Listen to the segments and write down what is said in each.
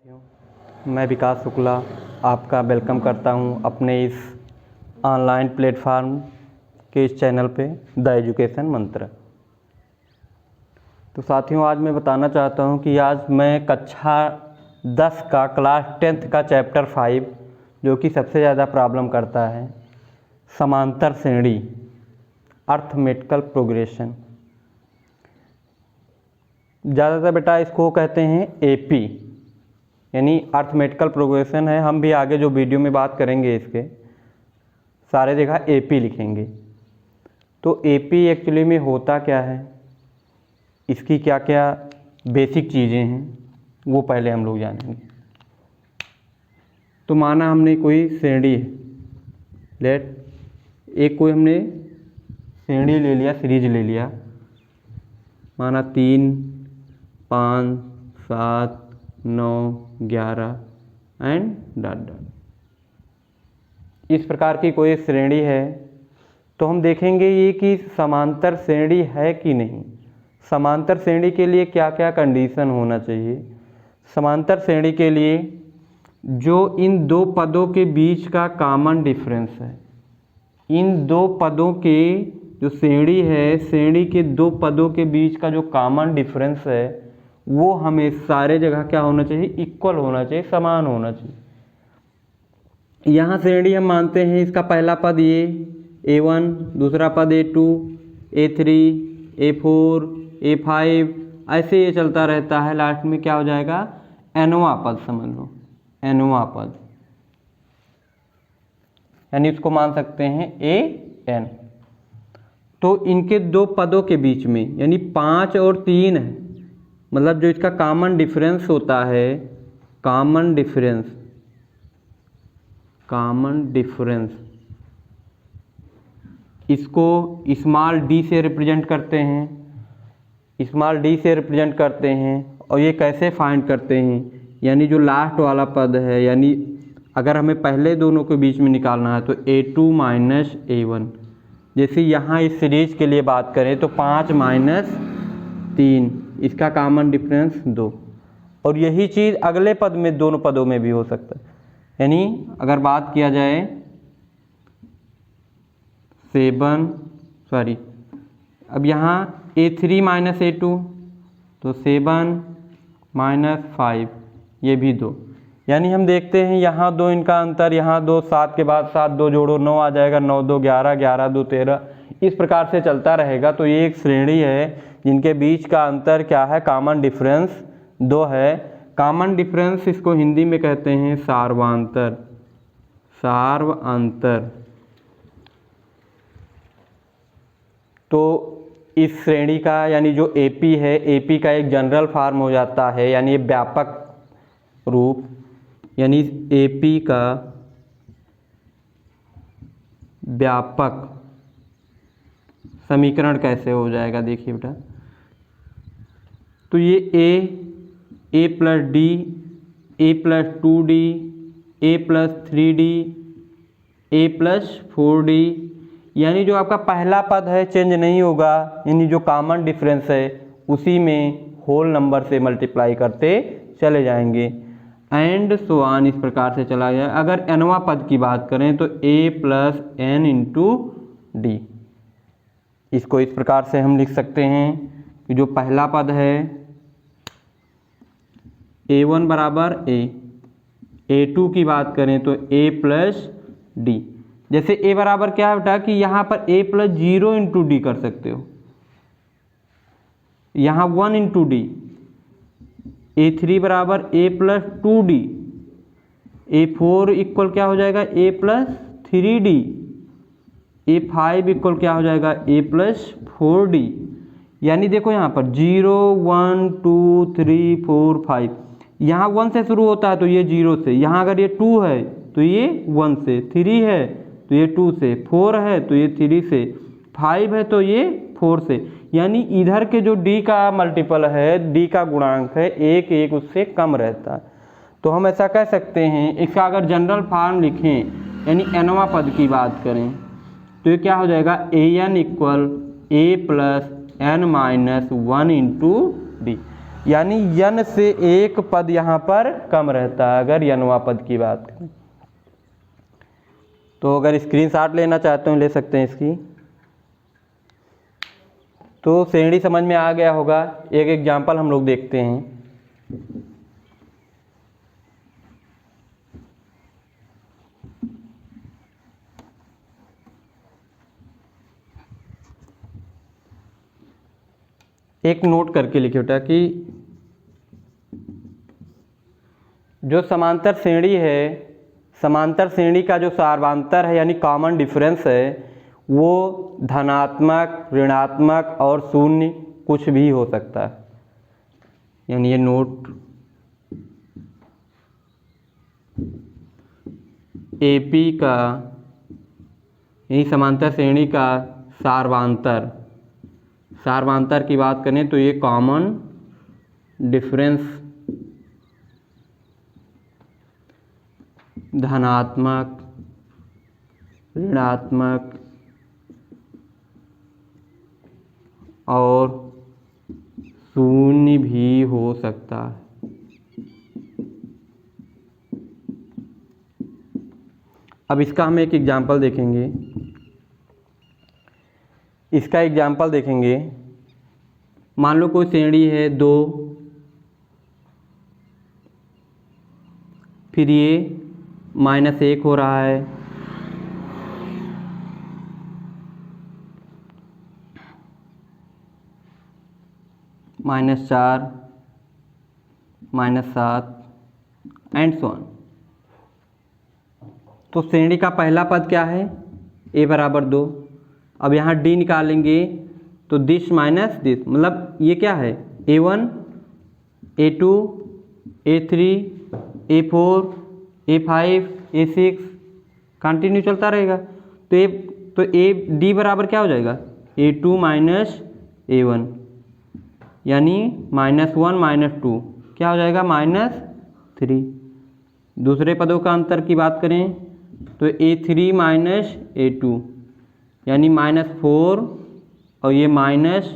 मैं विकास शुक्ला आपका वेलकम करता हूं अपने इस ऑनलाइन प्लेटफार्म के इस चैनल पे द एजुकेशन मंत्र। तो साथियों, आज मैं बताना चाहता हूं कि आज मैं कक्षा 10 का क्लास 10th का चैप्टर 5 जो कि सबसे ज़्यादा प्रॉब्लम करता है, समांतर श्रेणी, अर्थमेटिकल प्रोग्रेशन। ज़्यादातर बेटा इसको कहते हैं एपी, यानी अर्थमेटिकल प्रोग्रेशन है। हम भी आगे जो वीडियो में बात करेंगे इसके सारे जगह एपी लिखेंगे। तो एपी एक्चुअली में होता क्या है, इसकी क्या क्या बेसिक चीज़ें हैं, वो पहले हम लोग जानेंगे। तो माना हमने कोई श्रेणी है, कोई हमने श्रेणी ले लिया, सीरीज ले लिया, माना 3, 5, 7, 9, 11 एंड डॉट डॉट। इस प्रकार की कोई श्रेणी है तो हम देखेंगे ये कि समांतर श्रेणी है कि नहीं। समांतर श्रेणी के लिए क्या क्या कंडीशन होना चाहिए। समांतर श्रेणी के लिए जो इन दो पदों के बीच का कॉमन डिफरेंस है, इन दो पदों के जो श्रेणी है, श्रेणी के दो पदों के बीच का जो कॉमन डिफरेंस है वो हमें सारे जगह क्या होना चाहिए, इक्वल होना चाहिए, समान होना चाहिए। यहाँ श्रेणी हम मानते हैं इसका पहला पद ये A1, दूसरा पद A2, A3, A4, A5, ऐसे ये चलता रहता है। लास्ट में क्या हो जाएगा, nवां पद, समझ लो nवां पद, यानी इसको मान सकते हैं AN। तो इनके दो पदों के बीच में यानी 5 और 3 है, मतलब जो इसका कॉमन डिफरेंस होता है, कॉमन डिफरेंस इसको स्मॉल d से रिप्रेजेंट करते हैं, स्मॉल d से रिप्रेजेंट करते हैं। और ये कैसे फाइंड करते हैं, यानी जो लास्ट वाला पद है, यानी अगर हमें पहले दोनों के बीच में निकालना है तो A2 माइनस A1। जैसे यहाँ इस सीरीज के लिए बात करें तो 5 माइनस 3, इसका कॉमन डिफरेंस 2। और यही चीज़ अगले पद में, दोनों पदों में भी हो सकता है। यानी अगर बात किया जाए 7, अब यहाँ A3 माइनस A2 तो 7 माइनस 5, ये भी 2। यानी हम देखते हैं यहाँ 2, इनका अंतर, यहाँ 2, 7 के बाद 7, 2 जोड़ो 9 आ जाएगा, 9 2 11, 11 2 13, इस प्रकार से चलता रहेगा। तो ये एक श्रेणी है जिनके बीच का अंतर क्या है, कॉमन डिफरेंस 2 है। कॉमन डिफरेंस इसको हिंदी में कहते हैं सार्वंतर, सार्वंतर। तो इस श्रेणी का यानी जो एपी है, एपी का एक जनरल फॉर्म हो जाता है, यानी ये व्यापक रूप, यानी एपी का व्यापक समीकरण कैसे हो जाएगा, देखिए बेटा। तो ये a plus D, a plus 2d, a plus 3d, a plus 4d, यानी जो आपका पहला पद है चेंज नहीं होगा, यानी जो कॉमन डिफरेंस है उसी में होल नंबर से मल्टीप्लाई करते चले जाएंगे एंड सो ऑन, इस प्रकार से चला जाए। अगर nवां पद की बात करें तो a plus n into D. इसको इस प्रकार से हम लिख सकते हैं कि जो पहला पद है A1 बराबर A, A2 की बात करें तो A प्लस डी। जैसे A बराबर क्या है बेटा कि यहाँ पर A प्लस 0 इंटू डी कर सकते हो, यहाँ 1 इंटू डी। A3 बराबर A plus 2d, A4 equal क्या हो जाएगा, A plus 3d, A5 equal क्या हो जाएगा, A प्लस 4d। यानी देखो यहाँ पर 0 1 2 3 4 5, यहाँ 1 से शुरू होता है तो ये 0 से, यहाँ अगर ये 2 है तो ये 1 से, 3 है तो ये 2 से, 4 है तो ये 3 से, 5 है तो ये 4 से। यानी इधर के जो d का मल्टीपल है, d का गुणांक है, 1 1 उससे कम रहता है। तो हम ऐसा कह सकते हैं, इसका अगर जनरल फॉर्म लिखें यानी nवां पद की बात करें तो ये क्या हो जाएगा, an equal a plus n minus 1 into D. यानी यन से एक पद यहाँ पर कम रहता है अगर यनवा पद की बात करें। तो अगर स्क्रीनशॉट लेना चाहते हो ले सकते हैं इसकी। तो श्रेणी समझ में आ गया होगा। एक एग्जाम्पल हम लोग देखते हैं। एक नोट करके लिखे बेटा कि जो समांतर श्रेणी है, समांतर श्रेणी का जो सार्वंतर है यानी कॉमन डिफरेंस है वो धनात्मक, ऋणात्मक और शून्य कुछ भी हो सकता है। यानी ये नोट एपी का यानी समांतर श्रेणी का सार्वंतर, सार्वंतर की बात करें तो ये कॉमन डिफरेंस धनात्मक, ऋणात्मक और शून्य भी हो सकता है। अब इसका हम एक एग्जाम्पल देखेंगे। इसका एग्जाम्पल देखेंगे। मान लो कोई श्रेणी है 2, फिर ये -1 हो रहा है, -4, -7 एंड सो ऑन। तो श्रेणी का पहला पद क्या है? a बराबर 2। अब यहाँ d निकालेंगे तो दिस माइनस दिस, मतलब ये क्या है? a1, a2, a3, a4, a5, a6 continue चलता रहेगा। तो d बराबर क्या हो जाएगा? a2 माइनस a1 यानी -1 -2 क्या हो जाएगा? -3। दूसरे पदों का अंतर की बात करें तो a3 माइनस a2 यानी -4 और ये -1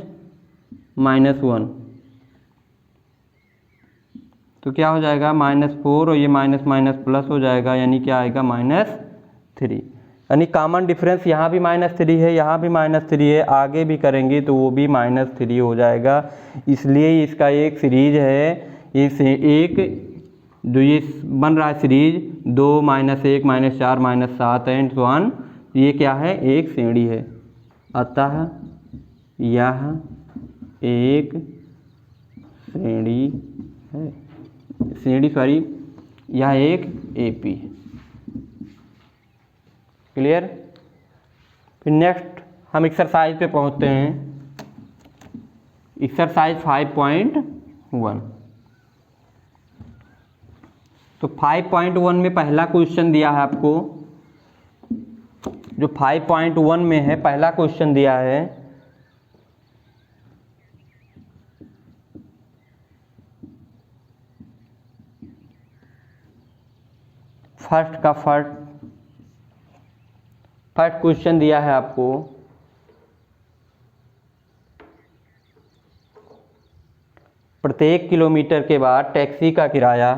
तो क्या हो जाएगा? -4 और ये माइनस प्लस हो जाएगा यानी क्या आएगा? -3। यानी कॉमन डिफरेंस यहाँ भी -3 है, यहाँ भी -3 है, आगे भी करेंगे तो वो भी -3 हो जाएगा। इसलिए इसका एक सीरीज है, इसे एक जो ये बन रहा है सीरीज 2 -1 -4 -7 एंड सो ऑन, ये क्या है? एक श्रेणी है। अतः यह एक श्रेणी है, यह एक एपी है। क्लियर? फिर नेक्स्ट हम एक्सरसाइज पे पहुंचते हैं। एक्सरसाइज 5.1। तो 5.1 में पहला क्वेश्चन दिया है आपको। जो 5.1 में है पहला क्वेश्चन दिया है, फर्स्ट क्वेश्चन दिया है आपको। प्रत्येक किलोमीटर के बाद टैक्सी का किराया,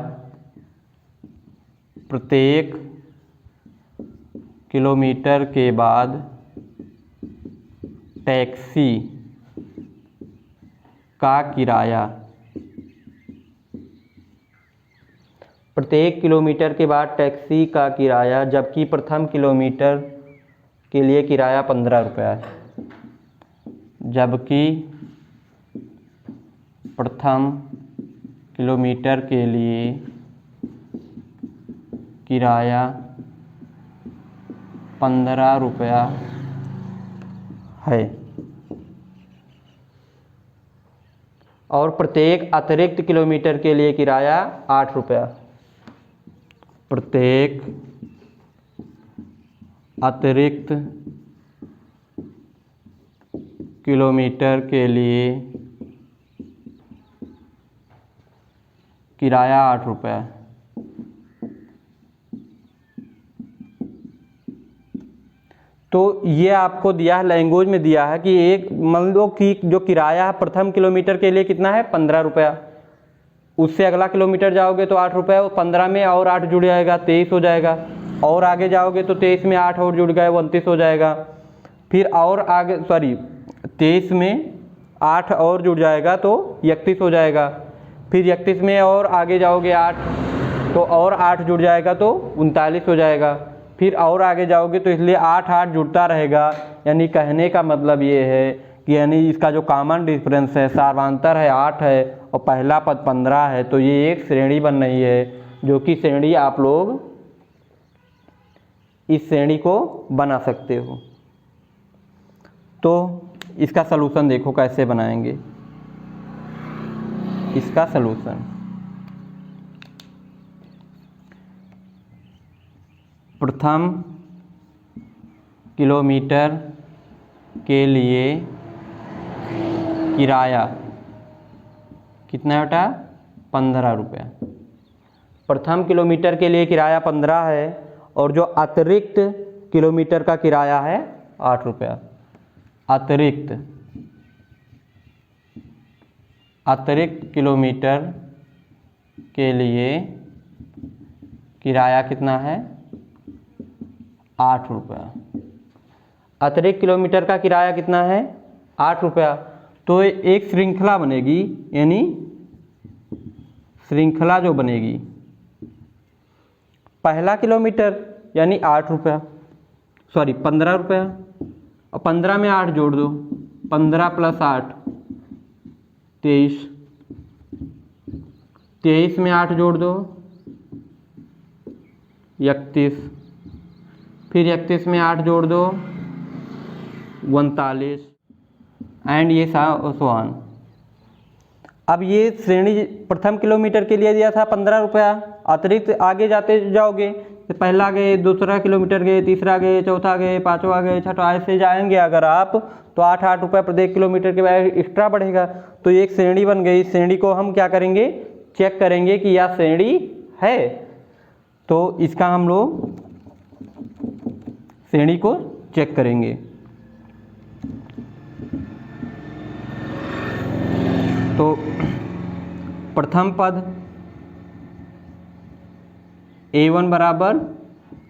प्रत्येक किलोमीटर के बाद टैक्सी का किराया, प्रत्येक किलोमीटर के बाद टैक्सी का किराया, जबकि प्रथम किलोमीटर के लिए किराया 15 रुपया है। जबकि प्रथम किलोमीटर के लिए किराया 15 रुपया है और प्रत्येक अतिरिक्त किलोमीटर के लिए किराया 8 रुपया। प्रत्येक अतिरिक्त किलोमीटर के लिए किराया 8 रुपया। तो ये आपको दिया है, लैंग्वेज में दिया है कि एक मान लो कि जो किराया है प्रथम किलोमीटर के लिए कितना है? 15 रुपया, उससे अगला किलोमीटर जाओगे तो 8 रुपये, 15 में और 8 जुड़ जाएगा 23 हो जाएगा, और आगे जाओगे तो 23 में 8 और जुड़ गए 29 हो जाएगा, फिर और आगे 23 में 8 और जुड़ जाएगा तो 31 हो जाएगा, फिर 31 में और आगे जाओगे 8 तो और 8 जुड़ जाएगा तो 39 हो जाएगा, फिर और आगे जाओगे तो इसलिए 8 8 जुड़ता रहेगा। यानी कहने का मतलब ये है कि यानी इसका जो कॉमन डिफरेंस है, सार्वधातर है 8 है और पहला पद 15 है, तो ये एक श्रेणी बन रही है, जो कि श्रेणी आप लोग इस श्रेणी को बना सकते हो। तो इसका सलूशन देखो कैसे बनाएंगे। इसका सलूशन प्रथम किलोमीटर के लिए किराया कितना बेटा? 15 रुपया। प्रथम किलोमीटर के लिए किराया 15 है और जो अतिरिक्त किलोमीटर का किराया है 8 रुपया। अतिरिक्त किलोमीटर के लिए किराया कितना है? 8 रुपया। अतिरिक्त किलोमीटर का किराया कितना है? 8 रुपया। तो एक श्रृंखला बनेगी, यानी श्रृंखला जो बनेगी, पहला किलोमीटर यानी 8 रुपया 15 रुपया, और 15 में 8 जोड़ दो, 15 + 8 23, 23 में 8 जोड़ दो 31, फिर 31 में 8 जोड़ दो 39, एंड ये सोहान। अब ये श्रेणी प्रथम किलोमीटर के लिए दिया था 15 रुपया, अतिरिक्त आगे जाते जाओगे तो पहला गए, दूसरा किलोमीटर गए, तीसरा गए, चौथा गए, पाँचवा गए, छठा, ऐसे जाएंगे अगर आप तो 8 8 रुपये प्रत्येक किलोमीटर के बाद एक्स्ट्रा बढ़ेगा। तो एक श्रेणी बन गई। इस श्रेणी को हम क्या करेंगे? चेक करेंगे कि यह श्रेणी है। तो इसका हम लोग श्रेणी को चेक करेंगे। तो प्रथम पद A1 बराबर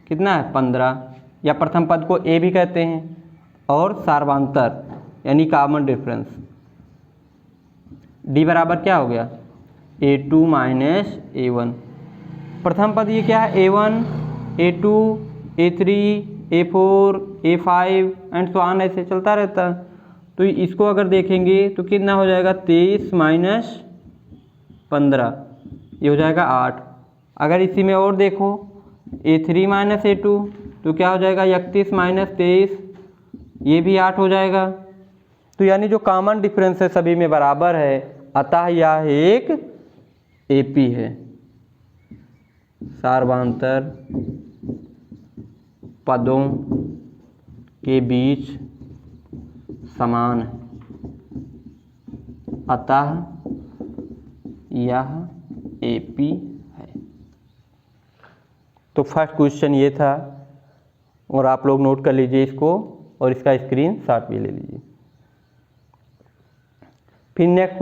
कितना है? 15, या प्रथम पद को A भी कहते हैं, और सार्वधातर यानी कॉमन डिफरेंस D बराबर क्या हो गया? A2 - A1। प्रथम पद ये क्या है? A1, A2, A3, A4, A5 and so on, ऐसे चलता रहता है। तो इसको अगर देखेंगे तो कितना हो जाएगा? 23 - 15, ये हो जाएगा 8। अगर इसी में और देखो A3 - A2 तो क्या हो जाएगा? 31 - 23, ये भी 8 हो जाएगा। तो यानी जो कॉमन डिफरेंस है सभी में बराबर है, अतः यह एक AP है, सार्वधातर पदों के बीच समान है, अतः यह AP है। तो फर्स्ट क्वेश्चन ये था, और आप लोग नोट कर लीजिए इसको, और इसका स्क्रीनशॉट भी ले लीजिए। फिर नेक्स्ट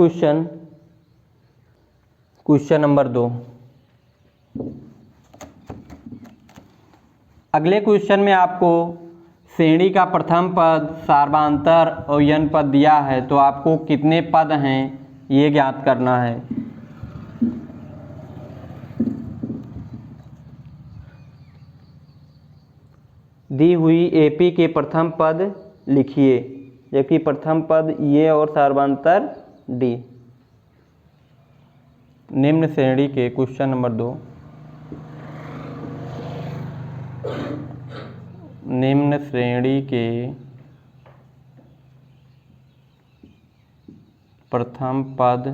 क्वेश्चन नंबर 2। अगले क्वेश्चन में आपको श्रेणी का प्रथम पद, सार्वधातर और यन पद दिया है, तो आपको कितने पद हैं ये ज्ञात करना है। दी हुई AP के प्रथम पद लिखिए, जबकि प्रथम पद ये और सार्वधातर D। निम्न श्रेणी के क्वेश्चन नंबर 2, निम्न श्रेणी के प्रथम पद,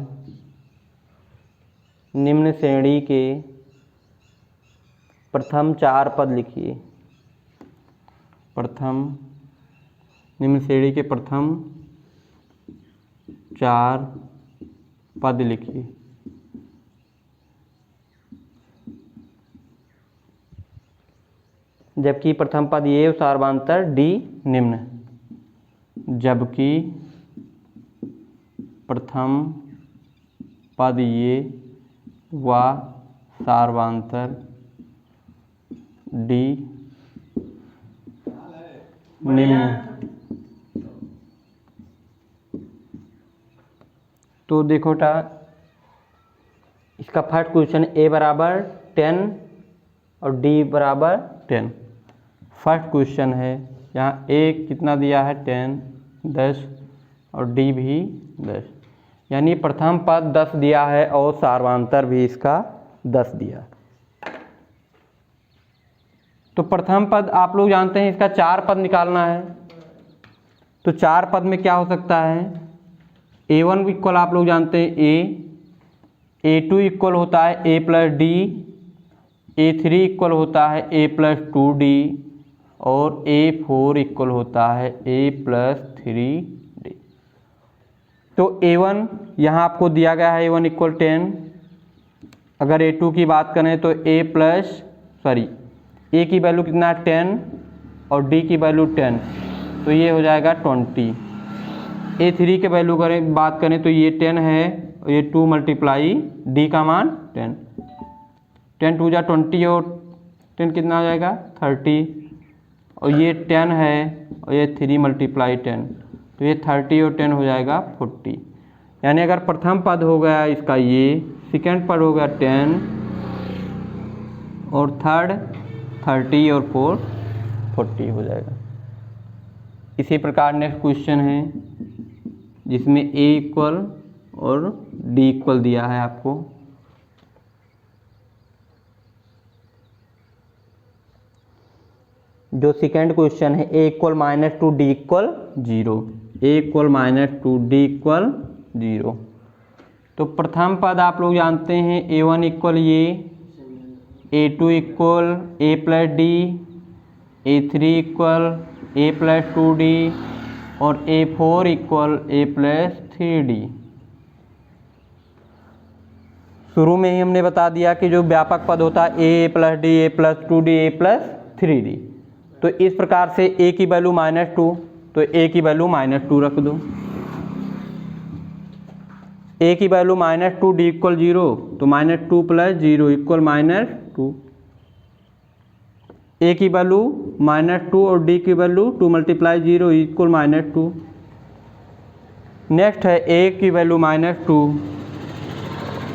निम्न श्रेणी के प्रथम 4 पद लिखिए। निम्न श्रेणी के प्रथम 4 पद लिखिए। जबकि प्रथम पद ये सार्वधातर D निम्न, जबकि प्रथम पद ये व सार्वांतर डी निम्न। तो देखो बेटा, इसका फर्स्ट क्वेश्चन ए बराबर 10 और डी बराबर 10। फर्स्ट क्वेश्चन है, यहाँ ए कितना दिया है 10 10 और डी भी 10, यानी प्रथम पद 10 दिया है और सार्वांतर भी इसका 10 दिया। तो प्रथम पद आप लोग जानते हैं, इसका 4 पद निकालना है। तो 4 पद में क्या हो सकता है, a1 इक्वल आप लोग जानते हैं a, a2 इक्वल होता है a plus D, a3 equal होता है a प्लस 2d और a4 इक्वल होता है a प्लस 3d। तो a1 यहाँ आपको दिया गया है a1 इक्वल 10। अगर a2 की बात करें तो a की वैल्यू कितना है 10 और d की वैल्यू 10, तो ये हो जाएगा 20। a3 के वैल्यू बात करें तो ये 10 है और ये 2 मल्टीप्लाई d का मान 10, 10 2 जा 20 और 10 कितना हो जाएगा 30, और ये 10 है और ये 3 मल्टीप्लाई 10, तो ये 30 और 10 हो जाएगा 40। यानी अगर प्रथम पद हो गया इसका ये, सेकेंड पद हो गया 10 और थर्ड 30 और 4 40 हो जाएगा। इसी प्रकार नेक्स्ट क्वेश्चन है जिसमें a इक्वल और d इक्वल दिया है आपको। जो सेकेंड क्वेश्चन है a equal -2 d equal 0, a equal -2 d equal 0। तो प्रथम पद आप लोग जानते हैं a1 इक्वल ये, a2 equal a plus D, a3 equal a plus 2d और a4 equal a plus 3d। शुरू में ही हमने बता दिया कि जो व्यापक पद होता है a plus D, a plus 2d, a plus 3d। तो इस प्रकार से a की वैल्यू -2, तो a की वैल्यू -2 रख दो। a की वैल्यू -2 d इक्वल 0, तो -2 प्लस 0 इक्वल -2। a की वैल्यू -2 और d की वैल्यू 2 मल्टीप्लाई 0 इक्वल -2। नेक्स्ट है a की वैल्यू -2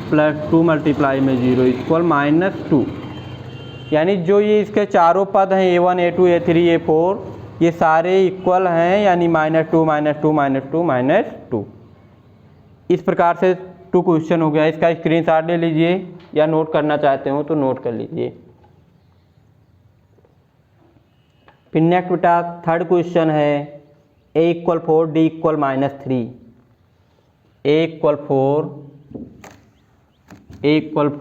प्लस 2 मल्टीप्लाई में 0 इक्वल -2। यानी जो ये इसके चारों पद हैं a1 a2 a3 a4, ये सारे इक्वल हैं, यानी -2 -2 -2 -2। इस प्रकार से 2 क्वेश्चन हो गया। इसका स्क्रीनशॉट ले लीजिए या नोट करना चाहते हो तो नोट कर लीजिए। फिर नेक्स्ट बेटा थर्ड क्वेश्चन है a equal 4 d equal -3। a equal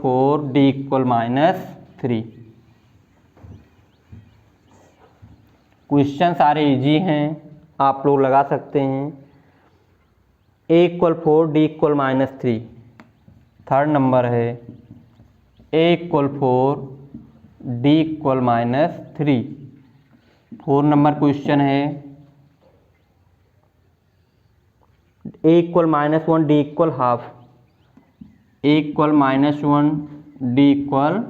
4 d equal -3। Question सारे इजी हैं, आप लोग लगा सकते हैं। a equal 4 d equal -3 third number है, a equal 4 d equal -3। 4 number question है a equal -1 d equal half, a equal -1 d equal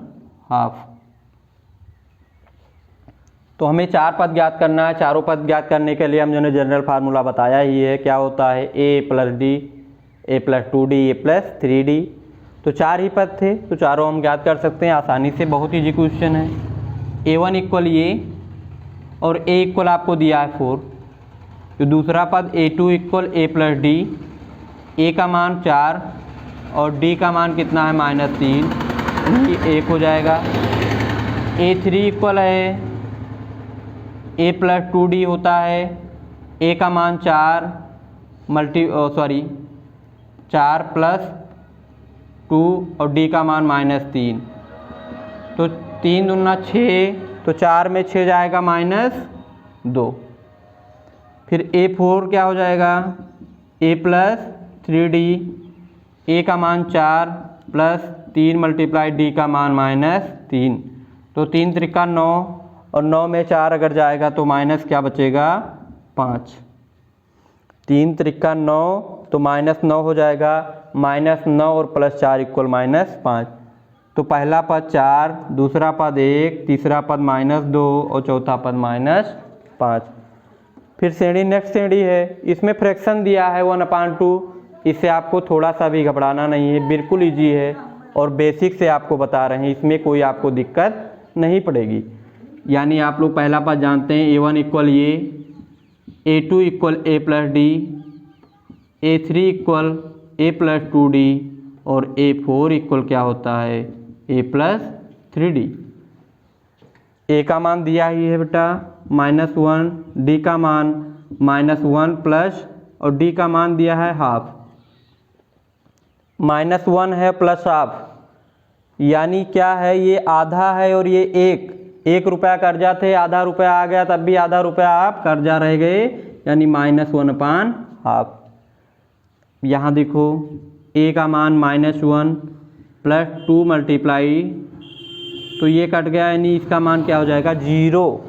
half. तो हमें 4 पद ज्ञात करना है। चारों पद ज्ञात करने के लिए हमने जनरल फार्मूला बताया ही है, क्या होता है a plus D, a plus 2d, a plus 3d। तो 4 ही पद थे, तो चारों हम ज्ञात कर सकते हैं आसानी से, बहुत ईजी क्वेश्चन है। a1 इक्वल ये और a इक्वल आपको दिया है 4। तो दूसरा पद a2 equal a plus D, a का मान 4 और d का मान कितना है -3, ये 1 हो जाएगा। a3 इक्वल है a प्लस 2d होता है, a का मान 4 प्लस 2 और d का मान -3, तो 3 दूना 6, तो 4 में 6 जाएगा -2। फिर a4 क्या हो जाएगा a प्लस 3d, a का मान 4 प्लस 3 मल्टीप्लाई d का मान -3, तो 3 त्रिका 9 और 9 में 4 अगर जाएगा तो माइनस क्या बचेगा 5। 3 त्रिका 9 तो -9 हो जाएगा, -9 और +4 इक्वल -5। तो पहला पद 4, दूसरा पद 1, तीसरा पद -2 और चौथा पद -5। फिर श्रेणी नेक्स्ट श्रेणी है, इसमें फ्रैक्शन दिया है 1/2। इससे आपको थोड़ा सा भी घबराना नहीं है, बिल्कुल इजी है और बेसिक से आपको बता रहे हैं, इसमें कोई आपको दिक्कत नहीं पड़ेगी। यानी आप लोग पहला पद जानते हैं, A1 इक्वल ये, A2 equal A+D, A3 equal A+2D और A4 इक्वल क्या होता है, A+3D। A का मान दिया ही है बेटा -1, D का मान -1 प्लस और D का मान दिया है ½ -1 है प्लस ½ यानी क्या है, ये आधा है और ये 1 रुपया कर्जा थे, आधा रुपया आ गया तब भी आधा रुपया आप कर्जा रह गए, यानी -1/2। यहाँ देखो A का मान -1 प्लस 2 मल्टीप्लाई, तो ये कट गया, यानी इसका मान क्या हो जाएगा 0।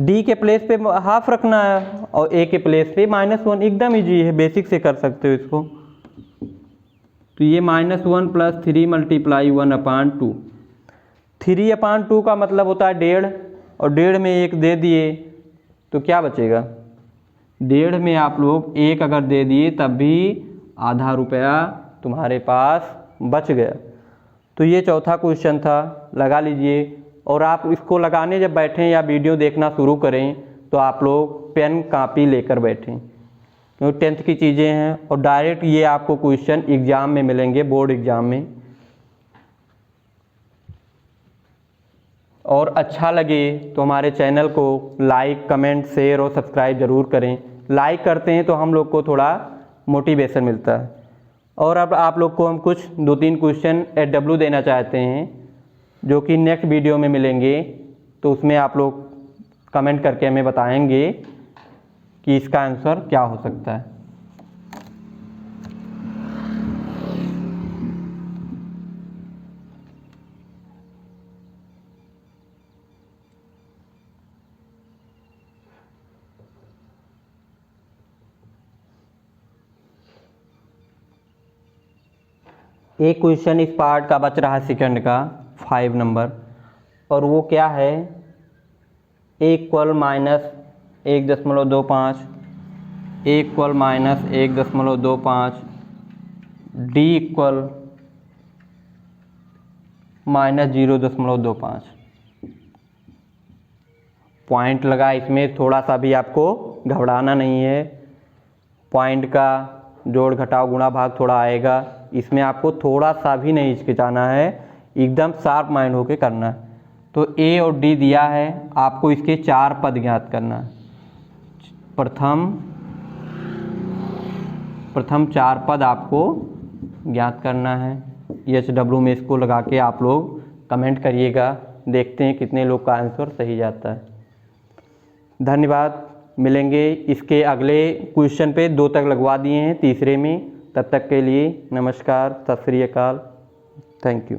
D के प्लेस पे ½ रखना है और A के प्लेस पे -1, एकदम इजी है, बेसिक से कर सकते हो इसको। तो ये -1 प्लस 3 मल्टीप्लाई 1/2। 3/2 का मतलब होता है 1.5 और 1.5 में 1 दे दिए तो क्या बचेगा, 1.5 में आप लोग 1 अगर दे दिए तब भी आधा रुपया तुम्हारे पास बच गया। तो ये चौथा क्वेश्चन था, लगा लीजिए। और आप इसको लगाने जब बैठें या वीडियो देखना शुरू करें तो आप लोग पेन कापी लेकर बैठें, क्योंकि 10th की चीज़ें हैं और डायरेक्ट ये आपको क्वेश्चन एग्ज़ाम में मिलेंगे, बोर्ड एग्ज़ाम में। और अच्छा लगे तो हमारे चैनल को लाइक, कमेंट, शेयर और सब्सक्राइब ज़रूर करें। लाइक करते हैं तो हम लोग को थोड़ा मोटिवेशन मिलता है। और अब आप लोग को हम कुछ 2-3 क्वेश्चन SW देना चाहते हैं जो कि नेक्स्ट वीडियो में मिलेंगे, तो उसमें आप लोग कमेंट करके हमें बताएंगे कि इसका आंसर क्या हो सकता है। एक क्वेश्चन इस पार्ट का बच रहा है सेकंड का 5 नंबर, और वो क्या है, A equal -1.25, A equal -1.25, D equal -0.25। Point लगा, इसमें थोड़ा सा भी आपको घबराना नहीं है। पॉइंट का जोड़ घटाव गुणा भाग थोड़ा आएगा, इसमें आपको थोड़ा सा भी नहीं हिचकिचाना है, एकदम शार्प माइंड होके करना है। तो A और D दिया है, आपको इसके 4 पद ज्ञात करना है। प्रथम 4 पद आपको ज्ञात करना है। SW में इसको लगा के आप लोग कमेंट करिएगा, देखते हैं कितने लोग का आंसर सही जाता है। धन्यवाद, मिलेंगे इसके अगले क्वेश्चन पे, 2 तक लगवा दिए हैं, तीसरे में। तब तक के लिए नमस्कार, सत श्री अकाल, थैंक यू।